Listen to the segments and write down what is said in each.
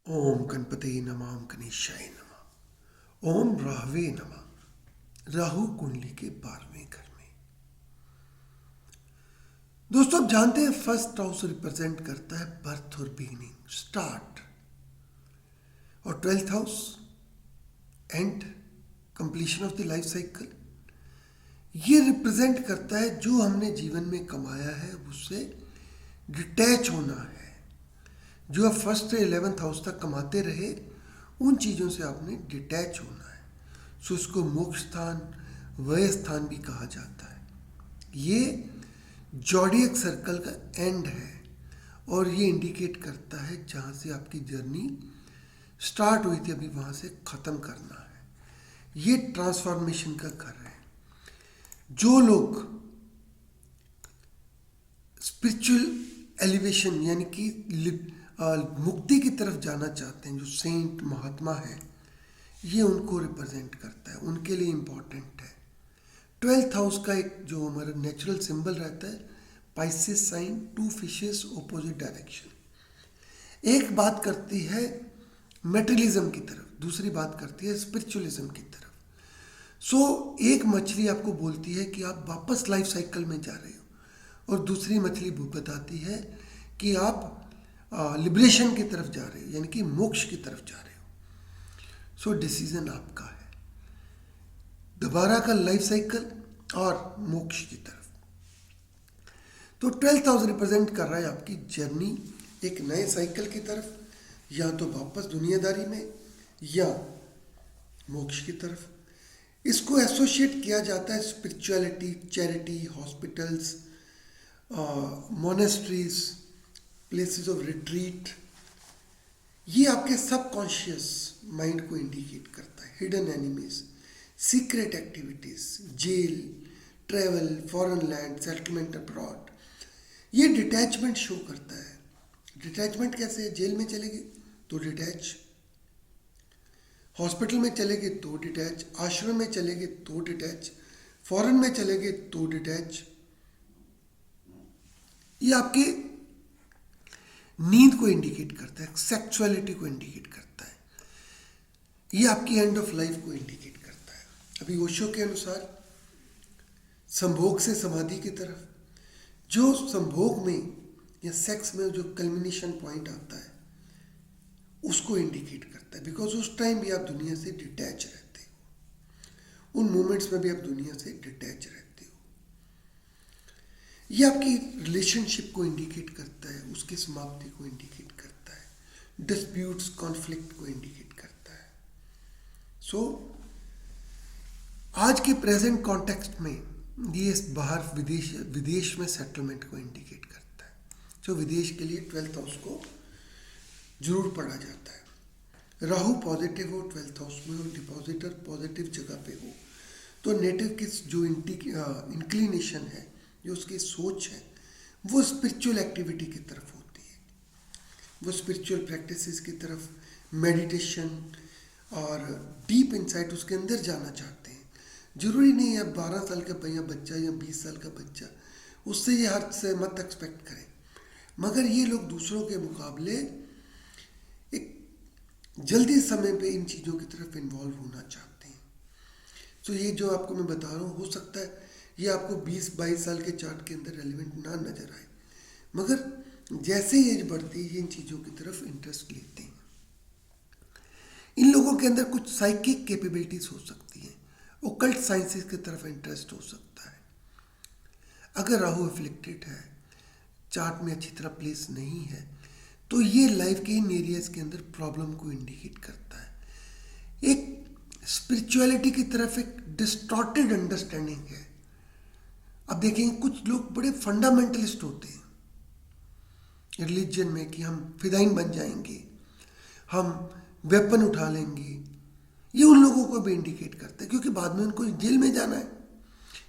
ओम गणपते नमः। ओम गणेशाय नमः। ओम राहवे नमः। राहु कुंडली के 12वें घर में। दोस्तों, आप जानते हैं फर्स्ट हाउस रिप्रेजेंट करता है बर्थ और बिगिनिंग, स्टार्ट, और 12th house and, completion of the life cycle. ये रिप्रेजेंट करता है जो हमने जीवन में कमाया है उससे डिटैच होना है। जो आप फर्स्ट से 11th हाउस तक कमाते रहे उन चीज़ों से आपने डिटैच होना है। सो इसको मोक्ष स्थान, वय स्थान भी कहा जाता है। ये जॉडियक सर्कल का एंड है और ये इंडिकेट करता है जहाँ से आपकी जर्नी स्टार्ट हुई थी अभी वहाँ से ख़त्म करना है। ये ट्रांसफॉर्मेशन का घर है। जो लोग स्पिरिचुअल एलिवेशन यानी कि मुक्ति की तरफ जाना चाहते हैं, जो सेंट महात्मा है, ये उनको रिप्रेजेंट करता है, उनके लिए इम्पॉर्टेंट है। 12th हाउस का एक जो हमारा नेचुरल सिंबल रहता है Pisces sign, 2 fishes opposite direction. एक बात करती है मेटेरियलिज्म की तरफ, दूसरी बात करती है स्पिरिचुअलिज्म की तरफ। सो एक मछली आपको बोलती है कि आप वापस लाइफ साइकिल में जा रहे हो और दूसरी मछली बताती है कि आप लिबरेशन की तरफ जा रहे हो, यानी कि मोक्ष की तरफ जा रहे हो। सो डिसीजन आपका है, दोबारा का लाइफ साइकिल और मोक्ष की तरफ। तो 12th हाउस रिप्रेजेंट कर रहा है आपकी जर्नी एक नए साइकिल की तरफ, या तो वापस दुनियादारी में या मोक्ष की तरफ। इसको एसोसिएट किया जाता है spirituality, charity, hospitals, monasteries, places of retreat. ये आपके सबकॉन्शियस माइंड को इंडिकेट करता है। Hidden enemies, secret activities, jail, travel, foreign land, settlement abroad. ये डिटैचमेंट शो करता है। डिटैचमेंट कैसे है? जेल में चलेगी तो डिटैच, हॉस्पिटल में चलेगे तो डिटैच, आश्रम में चलेगे तो डिटैच, फॉरेन में चलेगे तो डिटैच। ये आपके नींद को इंडिकेट करता है, सेक्सुअलिटी को इंडिकेट करता है, ये आपकी एंड ऑफ लाइफ को इंडिकेट करता है। अभी ओशो के अनुसार संभोग से समाधि की तरफ, जो संभोग में या सेक्स में जो कल्मिनेशन पॉइंट आता है उसको इंडिकेट करता है, बिकॉज उस टाइम भी आप दुनिया से डिटैच रहते हो, उन मोमेंट्स में भी आप दुनिया से डिटैच रहते हो। ये आपकी रिलेशनशिप को इंडिकेट करता है, उसकी समाप्ति को इंडिकेट करता है, डिस्प्यूट्स, कॉन्फ्लिक्ट को इंडिकेट करता है। सो आज के प्रेजेंट कॉन्टेक्स्ट में ये बाहर विदेश में सेटलमेंट को इंडिकेट करता है। जो विदेश के लिए 12th हाउस को जरूर पढ़ा जाता है। राहु पॉजिटिव हो 12th हाउस में और डिपॉजिटर पॉजिटिव जगह पे हो तो नेटिव की जो इंक्लिनेशन है, जो उसकी सोच है, वो स्पिरिचुअल एक्टिविटी की तरफ होती है। वो स्पिरिचुअल प्रैक्टिसेस की तरफ, मेडिटेशन और डीप इनसाइट उसके अंदर जाना चाहते हैं। जरूरी नहीं है 12 साल का बच्चा या 20 साल का बच्चा, उससे ये हद से मत एक्सपेक्ट करें। मगर ये लोग दूसरों के मुकाबले एक जल्दी समय पे इन चीज़ों की तरफ इन्वॉल्व होना चाहते हैं। तो ये जो आपको मैं बता रहा हूँ, हो सकता है ये आपको 20-22 साल के चार्ट के अंदर रेलिवेंट ना नजर आए, मगर जैसे एज बढ़ती है इन चीज़ों की तरफ इंटरेस्ट लेते हैं। इन लोगों के अंदर कुछ साइकिक कैपेबिलिटीज हो सकती हैं, ओकल्ट साइंसेस की तरफ इंटरेस्ट हो सकता है। अगर राहु अफ्लिक्टेड है, चार्ट में अच्छी तरह प्लेस नहीं है, तो ये लाइफ के इन एरियाज के अंदर प्रॉब्लम को इंडिकेट करता है। एक स्पिरिचुअलिटी की तरफ एक डिस्टॉर्टेड अंडरस्टैंडिंग है। अब देखेंगे कुछ लोग बड़े फंडामेंटलिस्ट होते हैं रिलीजन में कि हम फिदाइन बन जाएंगे, हम वेपन उठा लेंगे। ये उन लोगों को भी इंडिकेट करता है, क्योंकि बाद में उनको जेल में जाना है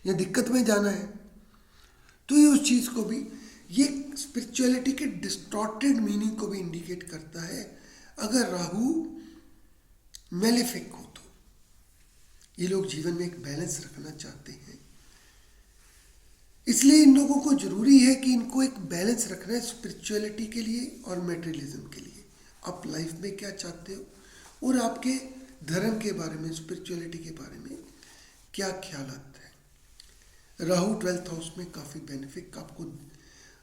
या दिक्कत में जाना है। तो ये उस चीज़ को भी, ये स्पिरिचुअलिटी के डिस्टॉर्टेड मीनिंग को भी इंडिकेट करता है। अगर राहु मेलेफिक हो तो ये लोग जीवन में एक बैलेंस रखना चाहते हैं, इसलिए इन लोगों को जरूरी है कि इनको एक बैलेंस रखना है स्पिरिचुअलिटी के लिए और मेटेरियलिज्म के लिए। आप लाइफ में क्या चाहते हो और आपके धर्म के बारे में, स्पिरिचुअलिटी के बारे में क्या ख्याल आता है। राहु 12th हाउस में काफ़ी बेनिफिट आपको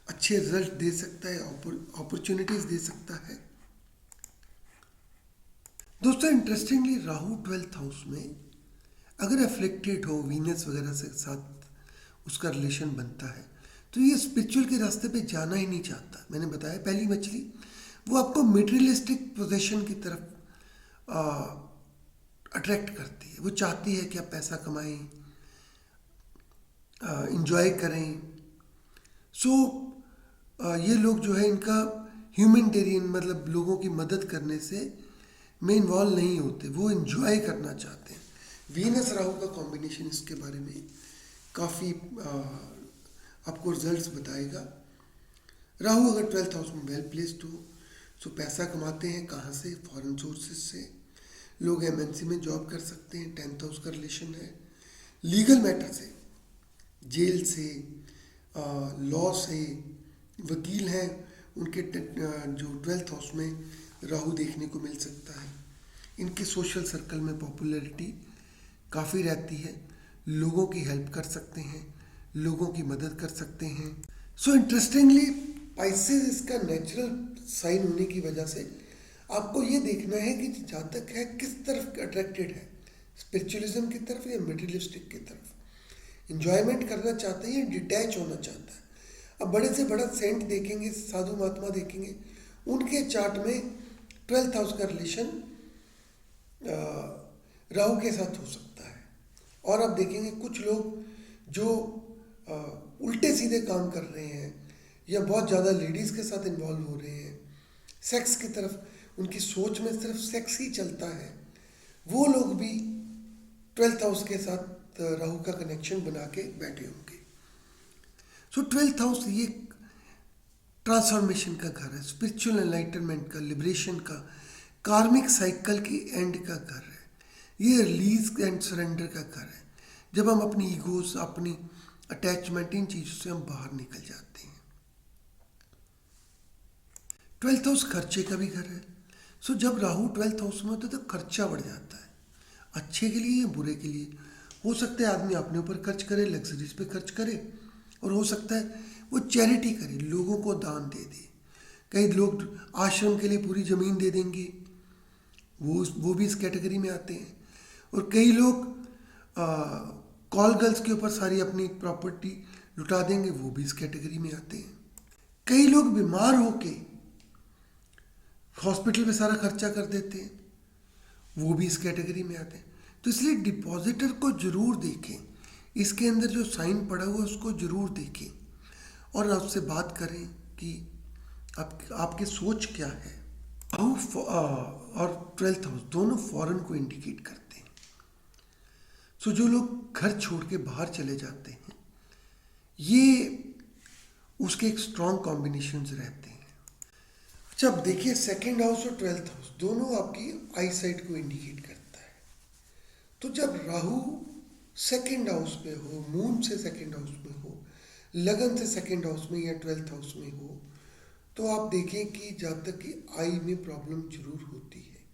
अच्छे रिजल्ट दे सकता है, अपॉर्चुनिटीज दे सकता है। दोस्तों इंटरेस्टिंगली राहु 12th हाउस में अगर अफ्लिक्टेड हो, वीनस वगैरह से साथ उसका रिलेशन बनता है, तो ये स्पिरिचुअल के रास्ते पे जाना ही नहीं चाहता। मैंने बताया पहली मछली वो आपको मटेरियलिस्टिक पोजीशन की तरफ अट्रैक्ट करती है। वो चाहती है कि आप पैसा कमाएं, इंजॉय करें। सो ये लोग जो है इनका ह्यूमैनिटेरियन मतलब लोगों की मदद करने से में इन्वॉल्व नहीं होते, वो इन्जॉय करना चाहते हैं। वीनस राहु का कॉम्बिनेशन इसके बारे में काफ़ी आपको रिजल्ट्स बताएगा। राहु अगर 12th हाउस में वेल प्लेस्ड हो तो पैसा कमाते हैं कहाँ से? फॉरेन सोर्सेज से। लोग एमएनसी में जॉब कर सकते हैं। 10th हाउस का रिलेशन है लीगल मैटर से, जेल से, लॉ से। वकील हैं उनके जो 12th हाउस में राहु देखने को मिल सकता है। इनके सोशल सर्कल में पॉपुलैरिटी काफ़ी रहती है, लोगों की हेल्प कर सकते हैं, लोगों की मदद कर सकते हैं। सो इंटरेस्टिंगली पाइसेस इसका नेचुरल साइन होने की वजह से आपको ये देखना है कि जातक है किस तरफ अट्रैक्टेड है, स्पिरिचुअलिज्म की तरफ या मटेरियलिस्टिक की तरफ। इंजॉयमेंट करना चाहता है या डिटैच होना चाहता है। अब बड़े से बड़ा सेंट देखेंगे, साधु महात्मा देखेंगे, उनके चार्ट में 12th हाउस का रिलेशन राहु के साथ हो सकता है। और अब देखेंगे कुछ लोग जो उल्टे सीधे काम कर रहे हैं या बहुत ज़्यादा लेडीज़ के साथ इन्वॉल्व हो रहे हैं, सेक्स की तरफ उनकी सोच में सिर्फ सेक्स ही चलता है, वो लोग भी 12th हाउस के साथ राहु का कनेक्शन बना के बैठे होंगे। सो 12th हाउस ये ट्रांसफॉर्मेशन का घर है, स्पिरिचुअल एनलाइटनमेंट का, लिबरेशन का, कार्मिक साइकिल की एंड का घर है। ये रिलीज एंड सरेंडर का घर है, जब हम अपनी ईगोस, अपनी अटैचमेंट, इन चीज़ों से हम बाहर निकल जाते हैं। 12th हाउस खर्चे का भी घर है। सो जब राहु 12th हाउस में होता है तो खर्चा बढ़ जाता है, अच्छे के लिए या बुरे के लिए। हो सकता है आदमी अपने ऊपर खर्च करे, लग्जरीज पे खर्च करे, और हो सकता है वो चैरिटी करे, लोगों को दान दे दे। कई लोग आश्रम के लिए पूरी ज़मीन दे देंगे, वो भी इस कैटेगरी में आते हैं। और कई लोग कॉल गर्ल्स के ऊपर सारी अपनी प्रॉपर्टी लुटा देंगे, वो भी इस कैटेगरी में आते हैं। कई लोग बीमार होके हॉस्पिटल में सारा खर्चा कर देते हैं, वो भी इस कैटेगरी में आते हैं। तो इसलिए डिपॉजिटर को जरूर देखें, इसके अंदर जो साइन पड़ा हुआ है उसको जरूर देखें और आपसे बात करें कि आपकी सोच क्या है। राहु और 12th हाउस दोनों फॉरेन को इंडिकेट करते हैं। सो जो लोग घर छोड़ के बाहर चले जाते हैं, ये उसके एक स्ट्रॉन्ग कॉम्बिनेशंस रहते हैं। जब देखिए 2nd हाउस और 12th हाउस दोनों आपकी आई साइट को इंडिकेट करता है। तो जब राहु 2nd हाउस में हो, मून से 2nd हाउस में हो, लगन से 2nd हाउस में या 12th हाउस में हो, तो आप देखें कि जातक की आई में प्रॉब्लम जरूर होती है।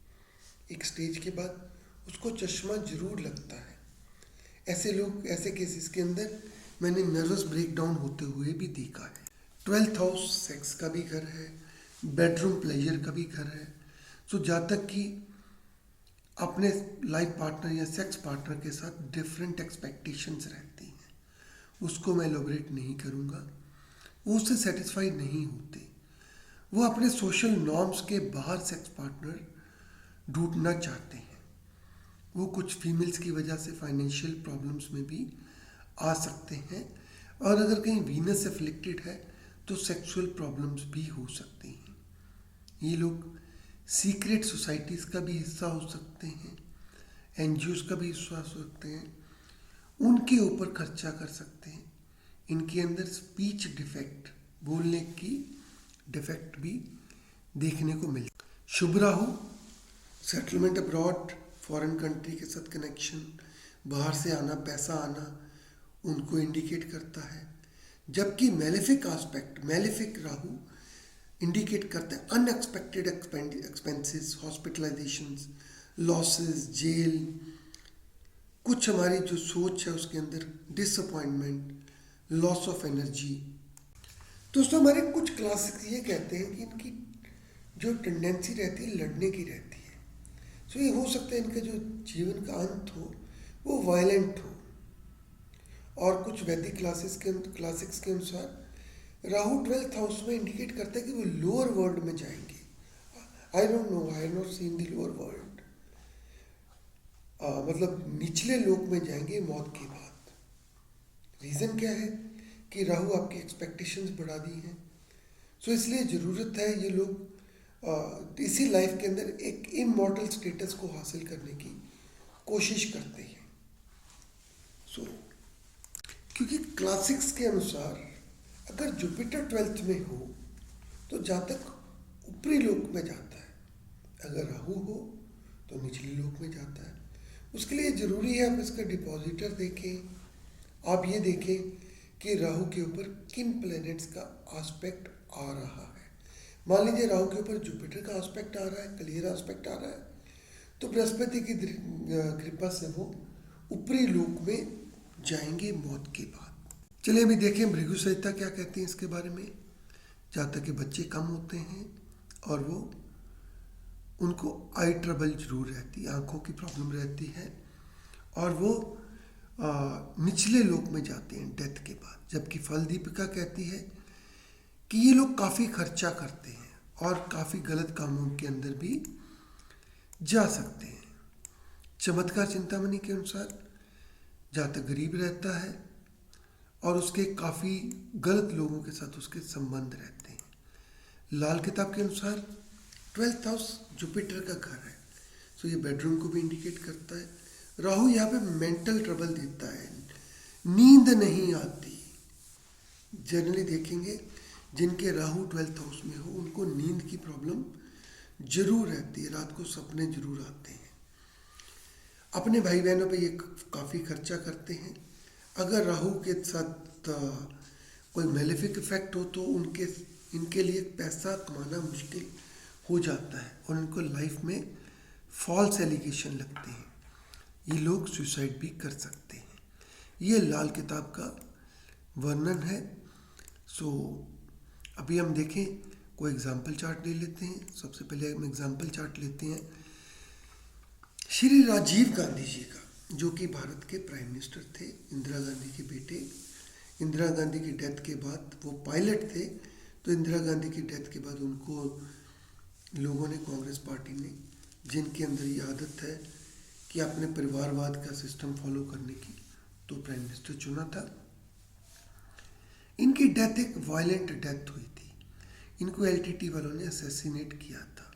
एक स्टेज के बाद उसको चश्मा जरूर लगता है। ऐसे लोग, ऐसे केसेस के अंदर मैंने नर्वस ब्रेकडाउन होते हुए भी देखा है। 12th हाउस सेक्स का भी घर है, बेडरूम प्लेजर का भी घर है। सो जातक की अपने लाइफ पार्टनर या सेक्स पार्टनर के साथ डिफरेंट एक्सपेक्टेशंस रहती हैं, उसको मैं एलोबरेट नहीं करूँगा। वो उससे सेटिस्फाइड नहीं होते, वो अपने सोशल नॉर्म्स के बाहर सेक्स पार्टनर ढूंढना चाहते हैं। वो कुछ फीमेल्स की वजह से फाइनेंशियल प्रॉब्लम्स में भी आ सकते हैं, और अगर कहीं वीनस अफ्लिक्टेड है तो सेक्सुअल प्रॉब्लम्स भी हो सकती हैं। ये लोग सीक्रेट सोसाइटीज़ का भी हिस्सा हो सकते हैं, एनजीओज का भी हिस्सा हो सकते हैं, उनके ऊपर खर्चा कर सकते हैं। इनके अंदर स्पीच डिफेक्ट, बोलने की डिफेक्ट भी देखने को मिलता। शुभ Rahu settlement abroad, foreign country के साथ कनेक्शन, बाहर से आना, पैसा आना, उनको इंडिकेट करता है। जबकि malefic aspect, malefic Rahu indicate करता है unexpected expenses, hospitalisations, losses, jail, कुछ हमारी जो सोच है उसके अंदर डिसअपॉइंटमेंट, लॉस ऑफ एनर्जी। दोस्तों हमारे कुछ क्लासिक्स ये कहते हैं कि इनकी जो टेंडेंसी रहती है लड़ने की रहती है। सो ये हो सकता है इनका जो जीवन का अंत हो वो वायलेंट हो। और कुछ वैदिक क्लासिक्स के अनुसार राहु 12th हाउस में इंडिकेट करता है कि वो लोअर वर्ल्ड में जाएंगे। I don't know, I have not seen the lower world. मतलब निचले लोक में जाएंगे मौत के बाद। रीज़न क्या है कि राहु आपकी एक्सपेक्टेशंस बढ़ा दी हैं। सो इसलिए ज़रूरत है ये लोग इसी लाइफ के अंदर एक इमॉर्टल स्टेटस को हासिल करने की कोशिश करते हैं। सो क्योंकि क्लासिक्स के अनुसार अगर जुपिटर 12th में हो तो जातक ऊपरी लोक में जाता है, अगर राहु हो तो निचले लोक में जाता है। उसके लिए ज़रूरी है आप इसका डिपॉजिटर देखें। आप ये देखें कि राहु के ऊपर किन प्लैनेट्स का आस्पेक्ट आ रहा है। मान लीजिए राहु के ऊपर जुपिटर का आस्पेक्ट आ रहा है, क्लियर आस्पेक्ट आ रहा है, तो बृहस्पति की कृपा से वो ऊपरी लोक में जाएंगे मौत के बाद। चलिए अभी देखें भृगु संहिता क्या कहती है इसके बारे में। जातक के बच्चे कम होते हैं और वो उनको आई ट्रबल जरूर रहती है, आंखों की प्रॉब्लम रहती है, और वो निचले लोक में जाते हैं डेथ के बाद। जबकि फल दीपिका कहती है कि ये लोग काफ़ी खर्चा करते हैं और काफ़ी गलत कामों के अंदर भी जा सकते हैं। चमत्कार चिंतामणि के अनुसार जातक गरीब रहता है और उसके काफ़ी गलत लोगों के साथ उसके संबंध रहते हैं। लाल किताब के अनुसार 12th हाउस जुपिटर का घर है, सो ये बेडरूम को भी इंडिकेट करता है। राहु यहाँ पे मेंटल ट्रबल देता है, नींद नहीं आती। जनरली देखेंगे जिनके राहु 12th हाउस में हो उनको नींद की प्रॉब्लम जरूर रहती है, रात को सपने जरूर आते हैं। अपने भाई बहनों पे ये काफ़ी खर्चा करते हैं। अगर राहु के साथ कोई मेलेफिक इफेक्ट हो तो इनके लिए पैसा कमाना मुश्किल हो जाता है और इनको लाइफ में फॉल्स एलिगेशन लगते हैं। ये लोग सुसाइड भी कर सकते हैं। ये लाल किताब का वर्णन है। सो अभी हम देखें, कोई एग्जाम्पल चार्ट ले लेते हैं। सबसे पहले हम एग्जाम्पल चार्ट लेते हैं श्री राजीव गांधी जी का, जो कि भारत के प्राइम मिनिस्टर थे, इंदिरा गांधी के बेटे। इंदिरा गांधी की डेथ के बाद वो पायलट थे, तो इंदिरा गांधी की डेथ के बाद उनको लोगों ने, कांग्रेस पार्टी ने, जिनके अंदर ये आदत है कि अपने परिवारवाद का सिस्टम फॉलो करने की, तो प्राइम मिनिस्टर चुना था। इनकी डेथ एक वायलेंट डेथ हुई थी। इनको एलटीटी वालों ने असैसिनेट किया था।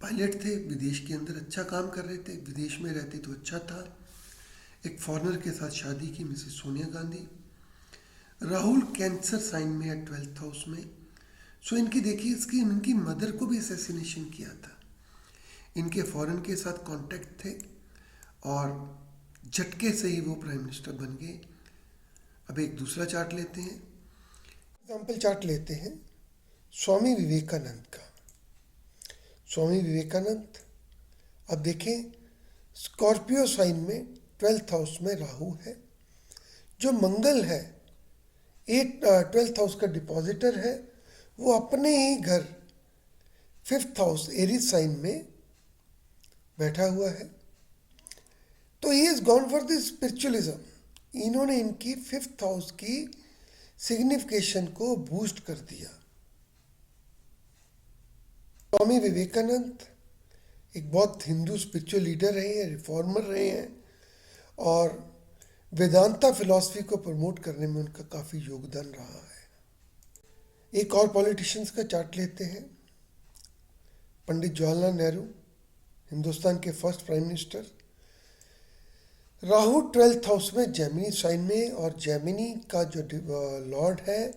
पायलट थे, विदेश के अंदर अच्छा काम कर रहे थे, विदेश में रहते तो अच्छा था। एक फॉरेनर के साथ शादी की, Mrs Sonia Gandhi. Rahul cancer sign में है 12th हाउस में। सो इनकी देखिए, इसकी इनकी मदर को भी असैसिनेशन किया था। इनके फॉरेन के साथ कांटेक्ट थे और झटके से ही वो प्राइम मिनिस्टर बन गए। अब एक दूसरा चार्ट लेते हैं, एग्जाम्पल चार्ट लेते हैं स्वामी विवेकानंद का। स्वामी विवेकानंद, अब देखें स्कॉर्पियो साइन में 12th हाउस में राहु है, जो मंगल है 12th हाउस का डिपॉजिटर है। वो अपने ही घर 5th हाउस एरीज साइन में बैठा हुआ है। तो he is gone for the spiritualism. इन्होंने इनकी 5th हाउस की सिग्निफिकेशन को बूस्ट कर दिया। स्वामी विवेकानंद एक बहुत हिंदू स्पिरिचुअल लीडर रहे हैं, रिफॉर्मर रहे हैं, और वेदांता फिलॉसफी को प्रमोट करने में उनका काफ़ी योगदान रहा है। एक और पॉलिटिशियंस का चार्ट लेते हैं, पंडित जवाहरलाल नेहरू, हिंदुस्तान के first prime minister. Rahu 12th house में जेमिनी साइन में, और जेमिनी का जो लॉर्ड है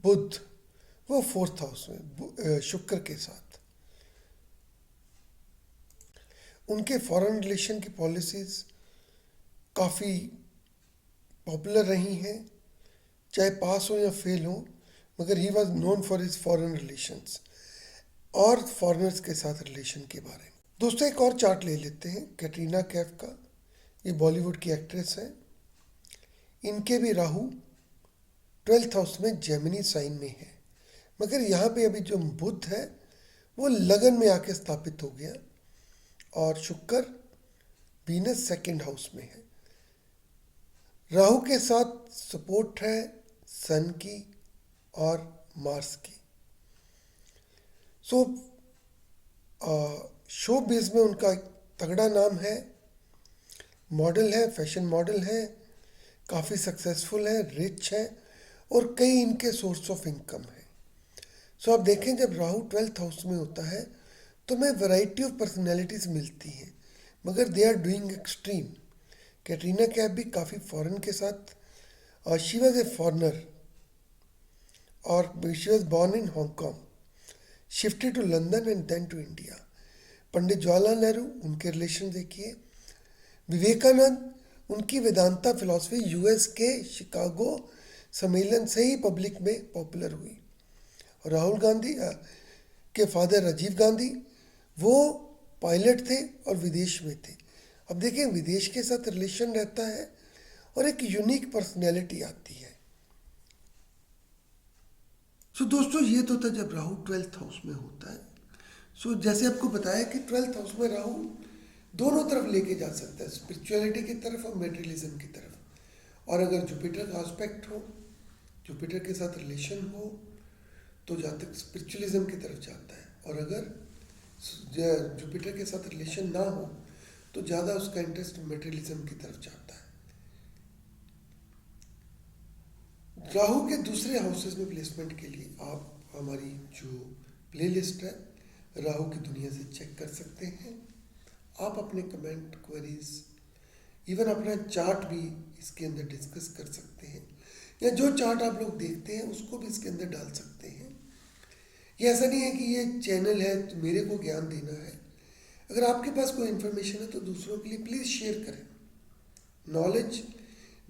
बुध, वो 4th हाउस में शुक्र के साथ। उनके फॉरेन रिलेशन की पॉलिसीज़ काफ़ी पॉपुलर रही हैं, चाहे पास हो या फेल हो, मगर he was known for his foreign relations, और फॉरेनर्स के साथ रिलेशन के बारे में। दोस्तों एक और चार्ट ले लेते हैं कैटरीना कैफ का। ये बॉलीवुड की एक्ट्रेस है। इनके भी राहु 12th हाउस में जेमिनी साइन में है, मगर यहाँ पे अभी जो बुध है वो लगन में आके स्थापित हो गया, और शुक्र वीनस 2nd हाउस में है। राहु के साथ सपोर्ट है सन की और मार्स की। सो शो बेस में उनका तगड़ा नाम है, मॉडल है, फैशन मॉडल है, काफ़ी सक्सेसफुल है, रिच है, और कई इनके सोर्स ऑफ इनकम है। सो आप देखें जब राहु 12th हाउस में होता है तो हमें वैरायटी ऑफ पर्सनैलिटीज़ मिलती हैं, मगर they are doing extreme. Katrina Kaif भी काफ़ी फॉरेन के साथ, शी वॉज ए फॉरनर और she was born in Hong Kong, shifted to London and then to India. Pandit Jawaharlal Nehru, उनके रिलेशन देखिए। विवेकानंद, उनकी वेदांता फिलॉसफी यूएस के शिकागो सम्मेलन से ही पब्लिक में पॉपुलर हुई। और राहुल गांधी के फादर राजीव गांधी, वो पायलट थे और विदेश में थे। अब देखिए विदेश के साथ रिलेशन रहता है और एक यूनिक पर्सनैलिटी आती है। सो दोस्तों ये तो था जब राहु 12th हाउस में होता है। सो जैसे आपको बताया कि 12th हाउस में राहु दोनों तरफ लेके जा सकता है, स्पिरिचुअलिटी की तरफ और मेटेरियलिज्म की तरफ। और अगर जुपिटर का एस्पेक्ट हो, जुपिटर के साथ रिलेशन हो, तो जहाँ तक स्पिरिचुअलिज्म की तरफ जाता है, और अगर जुपिटर के साथ रिलेशन ना हो तो ज़्यादा उसका इंटरेस्ट मेटेरियलिज्म की तरफ जाता है। राहु के दूसरे हाउसेस में प्लेसमेंट के लिए आप हमारी जो प्लेलिस्ट है राहु की दुनिया से चेक कर सकते हैं। आप अपने कमेंट, क्वेरीज, इवन अपना चार्ट भी इसके अंदर डिस्कस कर सकते हैं, या जो चार्ट आप लोग देखते हैं उसको भी इसके अंदर डाल सकते हैं। ये ऐसा नहीं है कि ये चैनल है तो मेरे को ज्ञान देना है। अगर आपके पास कोई इन्फॉर्मेशन है तो दूसरों के लिए प्लीज़ शेयर करें। नॉलेज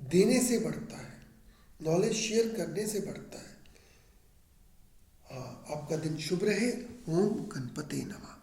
देने से बढ़ता है, नॉलेज शेयर करने से बढ़ता है। हाँ, आपका दिन शुभ रहे। ओम गणपति नमः।